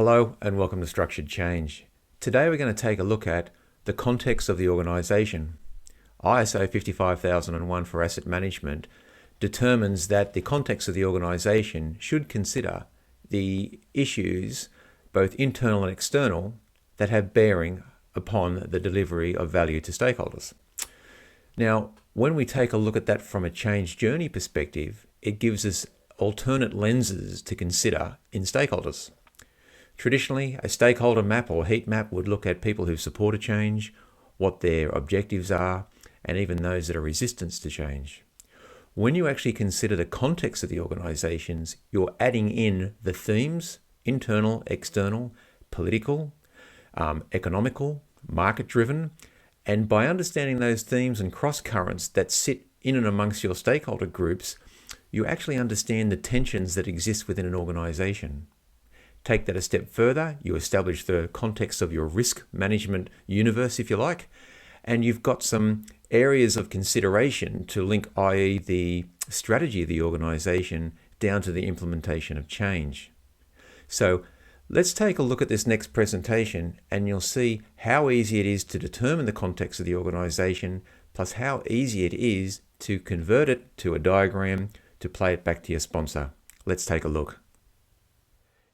Hello and welcome to Structured Change. Today we're going to take a look at the context of the organisation. ISO 55001 for asset management determines that the context of the organisation should consider the issues, both internal and external, that have bearing upon the delivery of value to stakeholders. Now, when we take a look at that from a change journey perspective, it gives us alternate lenses to consider in stakeholders. Traditionally, a stakeholder map or heat map would look at people who support a change, what their objectives are, and even those that are resistance to change. When you actually consider the context of the organisations, you're adding in the themes, internal, external, political, economical, market-driven, and by understanding those themes and cross-currents that sit in and amongst your stakeholder groups, you actually understand the tensions that exist within an organisation. Take that a step further, you establish the context of your risk management universe, if you like, and you've got some areas of consideration to link, i.e. the strategy of the organisation down to the implementation of change. So let's take a look at this next presentation and you'll see how easy it is to determine the context of the organisation, plus how easy it is to convert it to a diagram to play it back to your sponsor. Let's take a look.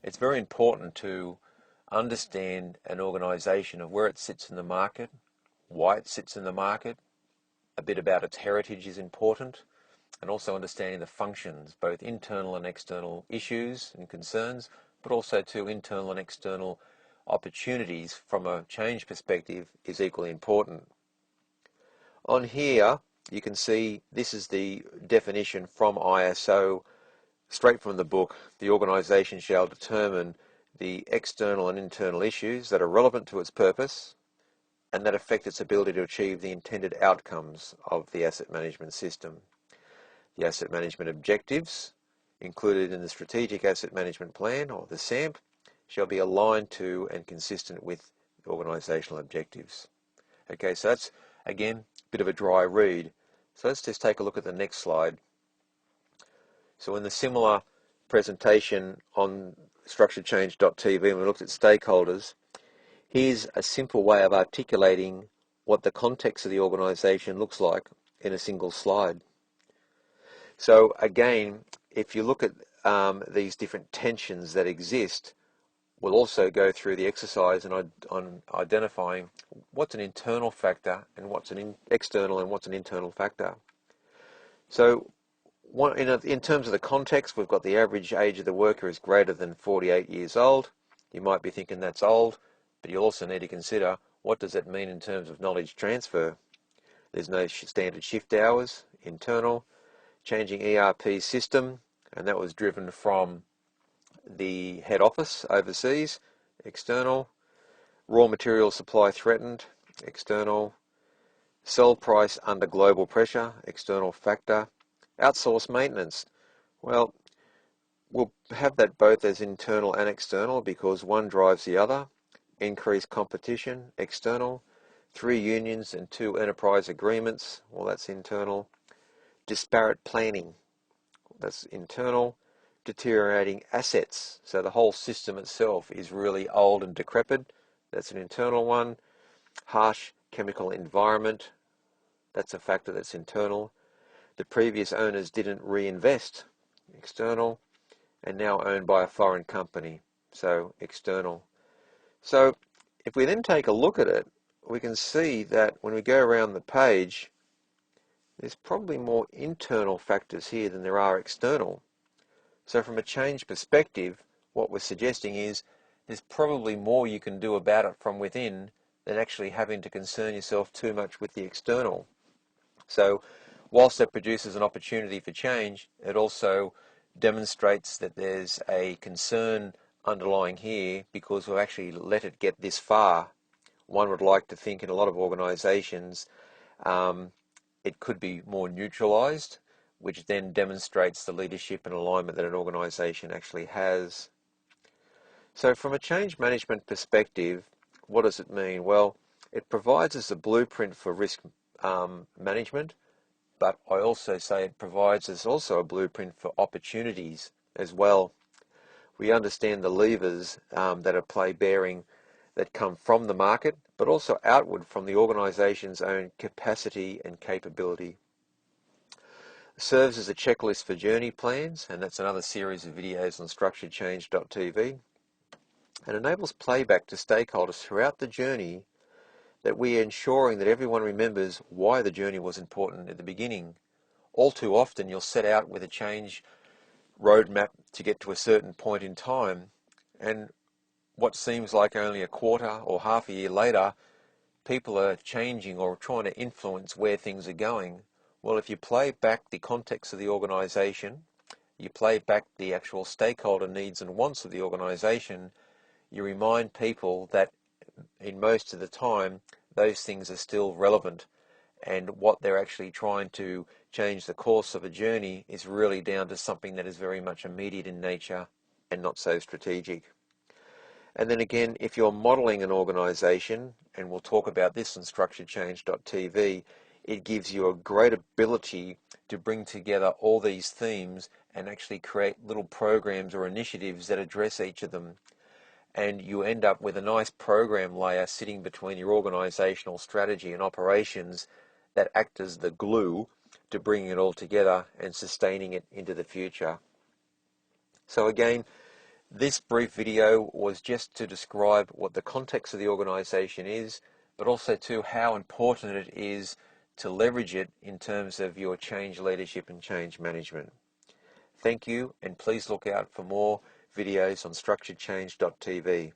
It's very important to understand an organisation of where it sits in the market, why it sits in the market, a bit about its heritage is important, and also understanding the functions, both internal and external issues and concerns, but also to internal and external opportunities from a change perspective is equally important. On here, you can see this is the definition from ISO, straight from the book. The organisation shall determine the external and internal issues that are relevant to its purpose and that affect its ability to achieve the intended outcomes of the asset management system. The asset management objectives included in the Strategic Asset Management Plan, or the SAMP, shall be aligned to and consistent with organisational objectives. Okay, so that's, again, a bit of a dry read. So let's just take a look at the next slide. So in the similar presentation on structuredchange.tv, when we looked at stakeholders, here's a simple way of articulating what the context of the organisation looks like in a single slide. So again, if you look at these different tensions that exist, we'll also go through the exercise on identifying what's an internal factor and what's an external and what's an internal factor. So in terms of the context, we've got the average age of the worker is greater than 48 years old. You might be thinking that's old, but you'll also need to consider what does that mean in terms of knowledge transfer. There's no standard shift hours, internal, changing ERP system, and that was driven from the head office overseas, external, raw material supply threatened, external, sell price under global pressure, external factor, outsource maintenance. Well, we'll have that both as internal and external because one drives the other. Increased competition, external. 3 unions and 2 enterprise agreements, well, that's internal. Disparate planning, that's internal. Deteriorating assets, so the whole system itself is really old and decrepit, that's an internal one. Harsh chemical environment, that's a factor that's internal. The previous owners didn't reinvest, external, and now owned by a foreign company, so external. So if we then take a look at it, we can see that when we go around the page, there's probably more internal factors here than there are external. So from a change perspective, what we're suggesting is there's probably more you can do about it from within than actually having to concern yourself too much with the external. So whilst that produces an opportunity for change, it also demonstrates that there's a concern underlying here because we've actually let it get this far. One would like to think in a lot of organisations it could be more neutralised, which then demonstrates the leadership and alignment that an organisation actually has. So from a change management perspective, what does it mean? Well, it provides us a blueprint for risk management, but I also say it provides us also a blueprint for opportunities as well. We understand the levers that are play bearing that come from the market, but also outward from the organisation's own capacity and capability. It serves as a checklist for journey plans, and that's another series of videos on structuredchange.tv, and enables playback to stakeholders throughout the journey, that we are ensuring that everyone remembers why the journey was important at the beginning. All too often you'll set out with a change roadmap to get to a certain point in time, and what seems like only a quarter or half a year later, people are changing or trying to influence where things are going. Well, if you play back the context of the organisation, you play back the actual stakeholder needs and wants of the organisation, you remind people that in most of the time those things are still relevant, and what they're actually trying to change the course of a journey is really down to something that is very much immediate in nature and not so strategic. And then again, if you're modelling an organisation, and we'll talk about this on structuredchange.tv, it gives you a great ability to bring together all these themes and actually create little programs or initiatives that address each of them. And you end up with a nice program layer sitting between your organisational strategy and operations that act as the glue to bringing it all together and sustaining it into the future. So again, this brief video was just to describe what the context of the organisation is, but also to how important it is to leverage it in terms of your change leadership and change management. Thank you, and please look out for more videos on structuredchange.tv.